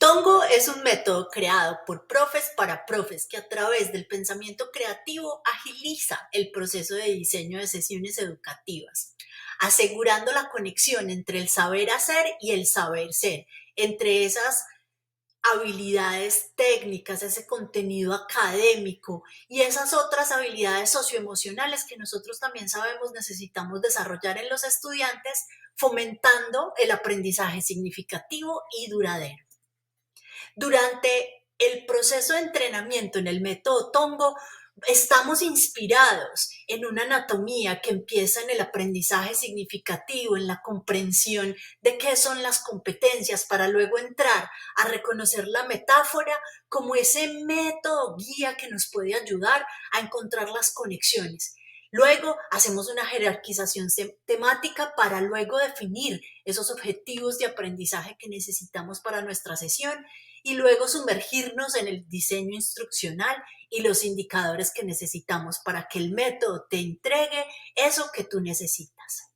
Tongo es un método creado por profes para profes que a través del pensamiento creativo agiliza el proceso de diseño de sesiones educativas, asegurando la conexión entre el saber hacer y el saber ser, entre esas habilidades técnicas, ese contenido académico y esas otras habilidades socioemocionales que nosotros también sabemos necesitamos desarrollar en los estudiantes, fomentando el aprendizaje significativo y duradero. Durante el proceso de entrenamiento en el método Tongo, estamos inspirados en una anatomía que empieza en el aprendizaje significativo, en la comprensión de qué son las competencias, para luego entrar a reconocer la metáfora como ese método guía que nos puede ayudar a encontrar las conexiones. Luego hacemos una jerarquización temática para luego definir esos objetivos de aprendizaje que necesitamos para nuestra sesión y luego sumergirnos en el diseño instruccional y los indicadores que necesitamos para que el método te entregue eso que tú necesitas.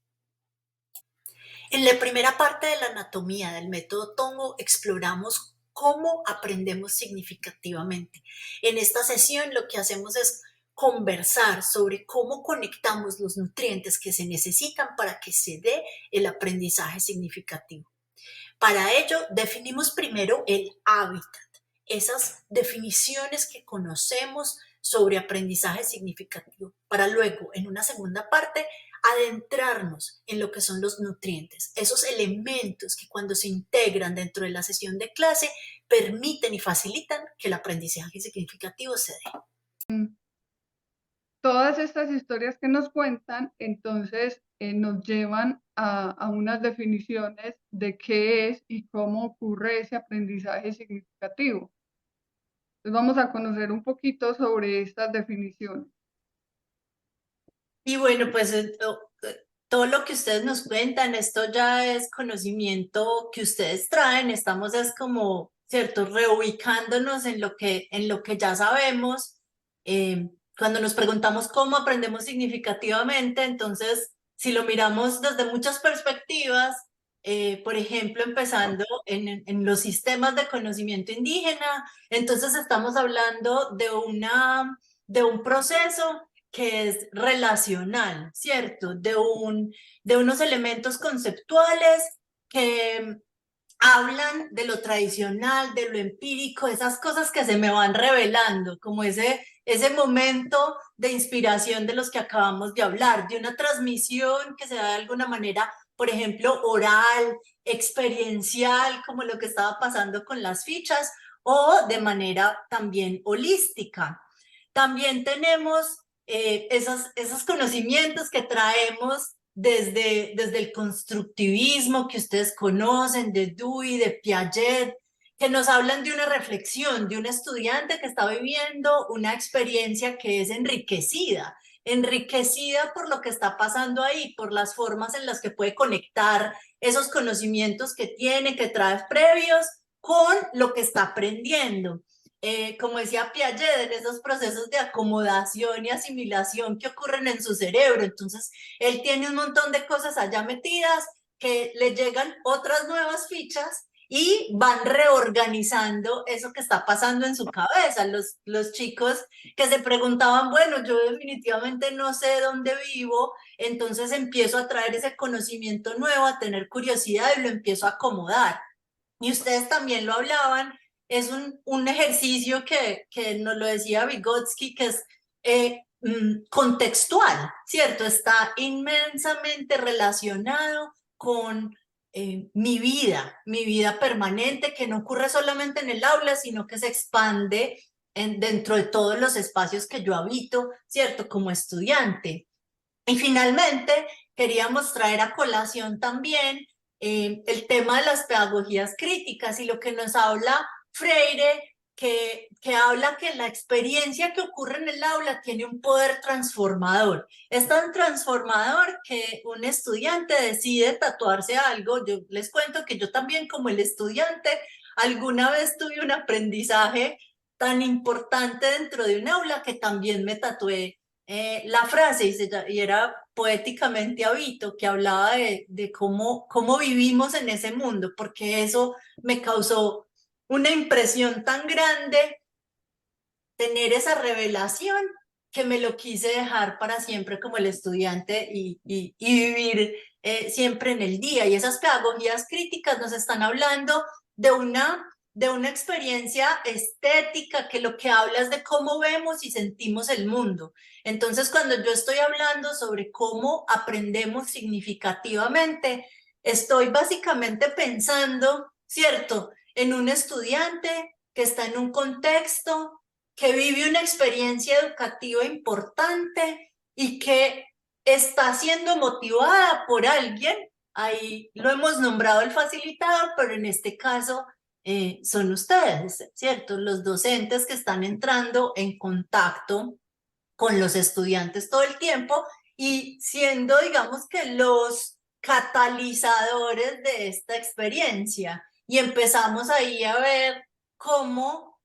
En la primera parte de la anatomía del método Tongo exploramos cómo aprendemos significativamente. En esta sesión lo que hacemos es conversar sobre cómo conectamos los nutrientes que se necesitan para que se dé el aprendizaje significativo. Para ello, definimos primero el hábitat, esas definiciones que conocemos sobre aprendizaje significativo, para luego, en una segunda parte, adentrarnos en lo que son los nutrientes, esos elementos que cuando se integran dentro de la sesión de clase permiten y facilitan que el aprendizaje significativo se dé. Todas estas historias que nos cuentan, entonces, nos llevan a unas definiciones de qué es y cómo ocurre ese aprendizaje significativo. Entonces vamos a conocer un poquito sobre estas definiciones. Y bueno, pues todo lo que ustedes nos cuentan, esto ya es conocimiento que ustedes traen, estamos es como, ¿cierto?, reubicándonos en lo que ya sabemos. Cuando nos preguntamos cómo aprendemos significativamente, entonces, si lo miramos desde muchas perspectivas, por ejemplo, empezando en los sistemas de conocimiento indígena, entonces estamos hablando de un proceso que es relacional, ¿cierto? De unos elementos conceptuales que hablan de lo tradicional, de lo empírico, esas cosas que se me van revelando, como ese momento de inspiración de los que acabamos de hablar, de una transmisión que se da de alguna manera, por ejemplo, oral, experiencial, como lo que estaba pasando con las fichas, o de manera también holística. También tenemos esos conocimientos que traemos desde el constructivismo que ustedes conocen, de Dewey, de Piaget, que nos hablan de una reflexión, de un estudiante que está viviendo una experiencia que es enriquecida por lo que está pasando ahí, por las formas en las que puede conectar esos conocimientos que tiene, que trae previos, con lo que está aprendiendo. Como decía Piaget, en esos procesos de acomodación y asimilación que ocurren en su cerebro. Entonces, él tiene un montón de cosas allá metidas que le llegan otras nuevas fichas y van reorganizando eso que está pasando en su cabeza. Los chicos que se preguntaban, bueno, yo definitivamente no sé dónde vivo, entonces empiezo a traer ese conocimiento nuevo, a tener curiosidad y lo empiezo a acomodar. Y ustedes también lo hablaban, es un ejercicio que nos lo decía Vygotsky, que es contextual, ¿cierto? Está inmensamente relacionado con mi vida permanente, que no ocurre solamente en el aula, sino que se expande dentro de todos los espacios que yo habito, ¿cierto? Como estudiante. Y finalmente, queríamos traer a colación también el tema de las pedagogías críticas y lo que nos habla Freire, que habla que la experiencia que ocurre en el aula tiene un poder transformador. Es tan transformador que un estudiante decide tatuarse algo. Yo les cuento que yo también, como el estudiante, alguna vez tuve un aprendizaje tan importante dentro de un aula que también me tatué la frase y era poéticamente Abito, que hablaba de cómo vivimos en ese mundo, porque eso me causó una impresión tan grande tener esa revelación que me lo quise dejar para siempre como el estudiante y vivir siempre en el día. Y esas pedagogías críticas nos están hablando de una experiencia estética que lo que habla es de cómo vemos y sentimos el mundo. Entonces, cuando yo estoy hablando sobre cómo aprendemos significativamente, estoy básicamente pensando, ¿cierto?, en un estudiante que está en un contexto, que vive una experiencia educativa importante y que está siendo motivada por alguien. Ahí lo hemos nombrado el facilitador, pero en este caso son ustedes, ¿cierto? Los docentes que están entrando en contacto con los estudiantes todo el tiempo y siendo, digamos que los catalizadores de esta experiencia. Y empezamos ahí a ver cómo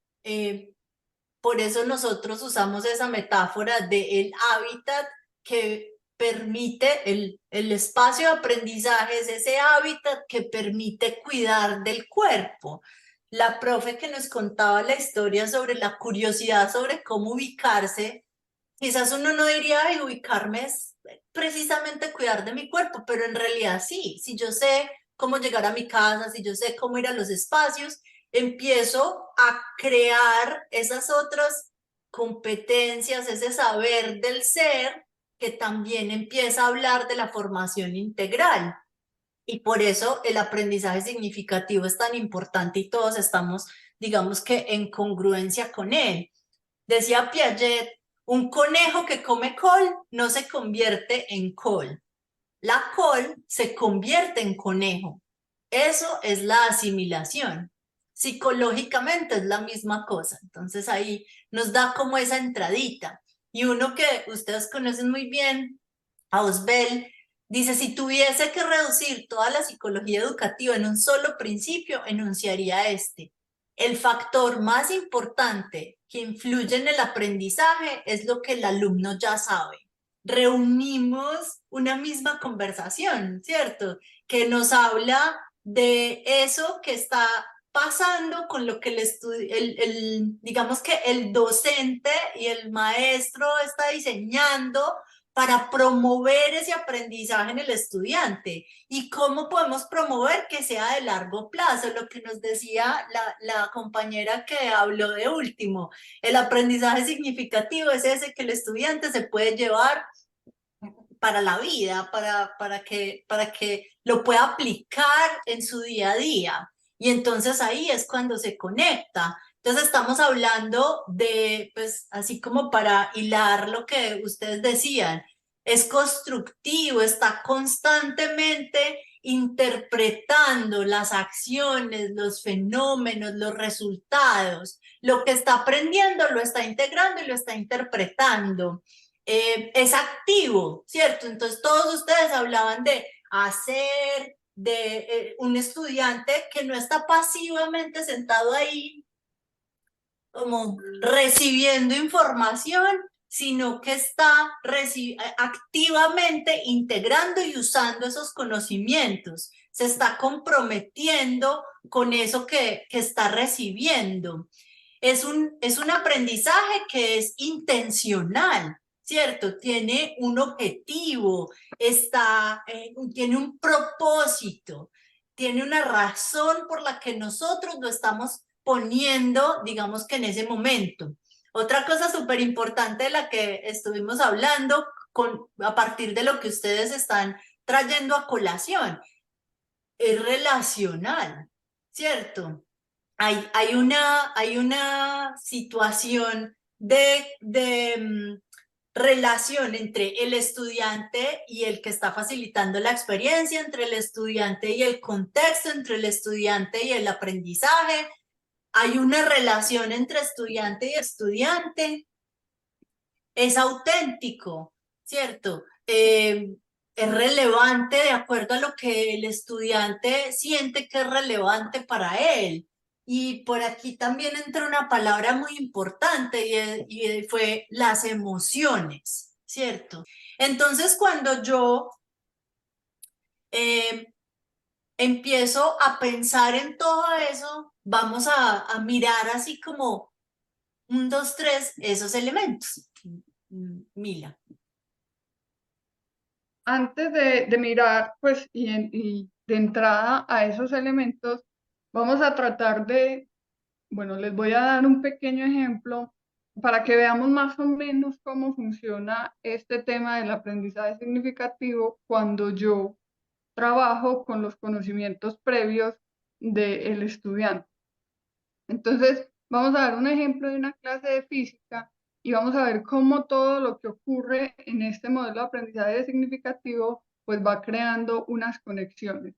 por eso nosotros usamos esa metáfora del hábitat que permite, el espacio de aprendizaje es ese hábitat que permite cuidar del cuerpo. La profe que nos contaba la historia sobre la curiosidad sobre cómo ubicarse, quizás uno no diría, ay, ubicarme es precisamente cuidar de mi cuerpo, pero en realidad sí, si yo sé cómo llegar a mi casa, si yo sé cómo ir a los espacios, empiezo a crear esas otras competencias, ese saber del ser que también empieza a hablar de la formación integral. Y por eso el aprendizaje significativo es tan importante y todos estamos, digamos que, en congruencia con él. Decía Piaget, un conejo que come col no se convierte en col. La col se convierte en conejo. Eso es la asimilación. Psicológicamente es la misma cosa. Entonces ahí nos da como esa entradita. Y uno que ustedes conocen muy bien, Ausbel, dice, si tuviese que reducir toda la psicología educativa en un solo principio, enunciaría este. El factor más importante que influye en el aprendizaje es lo que el alumno ya sabe. Reunimos una misma conversación, ¿cierto? Que nos habla de eso que está pasando con lo que digamos que el docente y el maestro está diseñando para promover ese aprendizaje en el estudiante y cómo podemos promover que sea de largo plazo, lo que nos decía la compañera que habló de último. El aprendizaje significativo es ese que el estudiante se puede llevar para la vida, para que lo pueda aplicar en su día a día. Y entonces ahí es cuando se conecta. Entonces estamos hablando de, pues así como para hilar lo que ustedes decían, es constructivo, está constantemente interpretando las acciones, los fenómenos, los resultados. Lo que está aprendiendo lo está integrando y lo está interpretando. Es activo, ¿cierto? Entonces todos ustedes hablaban de hacer, de un estudiante que no está pasivamente sentado ahí como recibiendo información, sino que está activamente integrando y usando esos conocimientos, se está comprometiendo con eso que está recibiendo. Es un aprendizaje que es intencional, ¿cierto? Tiene un objetivo, tiene un propósito, tiene una razón por la que nosotros lo estamos poniendo, digamos que en ese momento. Otra cosa súper importante de la que estuvimos hablando a partir de lo que ustedes están trayendo a colación, es relacional, ¿cierto? Hay una situación de relación entre el estudiante y el que está facilitando la experiencia, entre el estudiante y el contexto, entre el estudiante y el aprendizaje. Hay una relación entre estudiante y estudiante. Es auténtico, ¿cierto? Es relevante de acuerdo a lo que el estudiante siente que es relevante para él. Y por aquí también entra una palabra muy importante y fue las emociones, ¿cierto? Entonces, cuando yo empiezo a pensar en todo eso, vamos a mirar así como un, dos, tres, esos elementos. Mila. Antes de mirar, pues, y de entrada a esos elementos, vamos a tratar de, bueno, les voy a dar un pequeño ejemplo para que veamos más o menos cómo funciona este tema del aprendizaje significativo cuando yo trabajo con los conocimientos previos del estudiante. Entonces, vamos a dar un ejemplo de una clase de física y vamos a ver cómo todo lo que ocurre en este modelo de aprendizaje significativo pues va creando unas conexiones.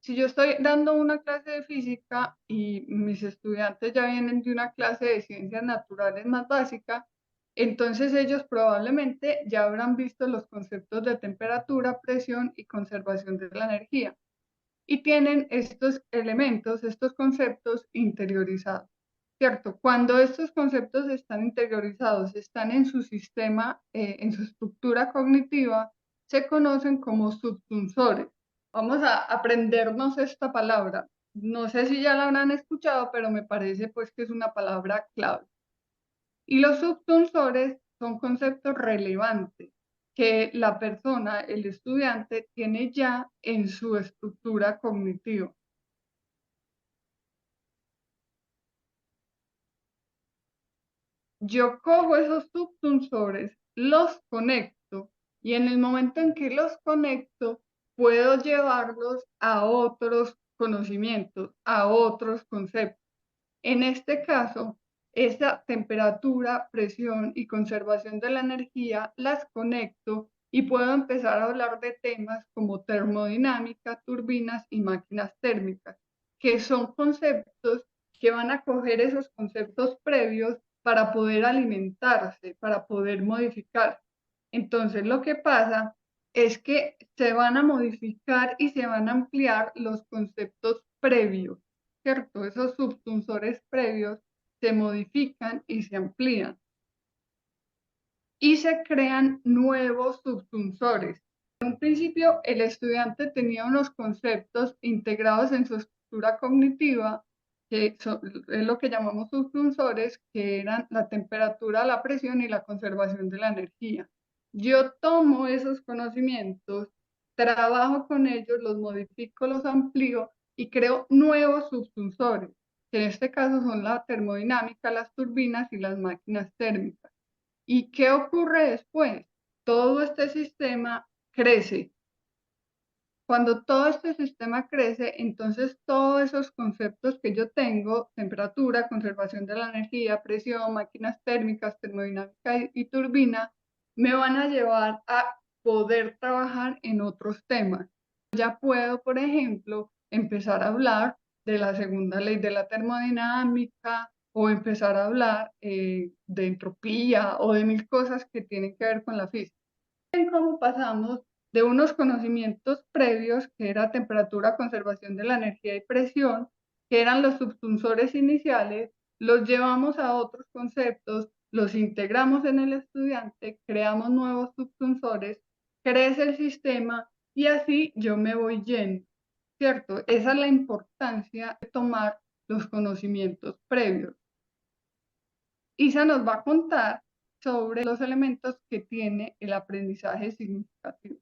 Si yo estoy dando una clase de física y mis estudiantes ya vienen de una clase de ciencias naturales más básica, entonces ellos probablemente ya habrán visto los conceptos de temperatura, presión y conservación de la energía y tienen estos elementos, estos conceptos interiorizados, ¿cierto? Cuando estos conceptos están interiorizados, están en su sistema, en su estructura cognitiva, se conocen como subtensores. Vamos a aprendernos esta palabra. No sé si ya la habrán escuchado, pero me parece pues que es una palabra clave. Y los subtensores son conceptos relevantes que la persona, el estudiante, tiene ya en su estructura cognitiva. Yo cojo esos subtensores, los conecto y en el momento en que los conecto, puedo llevarlos a otros conocimientos, a otros conceptos. En este caso, esa temperatura, presión y conservación de la energía las conecto y puedo empezar a hablar de temas como termodinámica, turbinas y máquinas térmicas, que son conceptos que van a coger esos conceptos previos para poder alimentarse, para poder modificar. Entonces, lo que pasa es que se van a modificar y se van a ampliar los conceptos previos, ¿cierto? Esos subtensores previos se modifican y se amplían y se crean nuevos subtensores. En un principio, el estudiante tenía unos conceptos integrados en su estructura cognitiva, que es lo que llamamos subtensores, que eran la temperatura, la presión y la conservación de la energía. Yo tomo esos conocimientos, trabajo con ellos, los modifico, los amplío y creo nuevos subtensores, que en este caso son la termodinámica, las turbinas y las máquinas térmicas. ¿Y qué ocurre después? Todo este sistema crece. Cuando todo este sistema crece, entonces todos esos conceptos que yo tengo, temperatura, conservación de la energía, presión, máquinas térmicas, termodinámica y turbina, me van a llevar a poder trabajar en otros temas. Ya puedo, por ejemplo, empezar a hablar de la segunda ley de la termodinámica o empezar a hablar de entropía o de mil cosas que tienen que ver con la física. ¿Cómo pasamos de unos conocimientos previos, que era temperatura, conservación de la energía y presión, que eran los subtensores iniciales, los llevamos a otros conceptos, los integramos en el estudiante, creamos nuevos subtensores, crece el sistema y así yo me voy yendo, ¿cierto? Esa es la importancia de tomar los conocimientos previos. Isa nos va a contar sobre los elementos que tiene el aprendizaje significativo.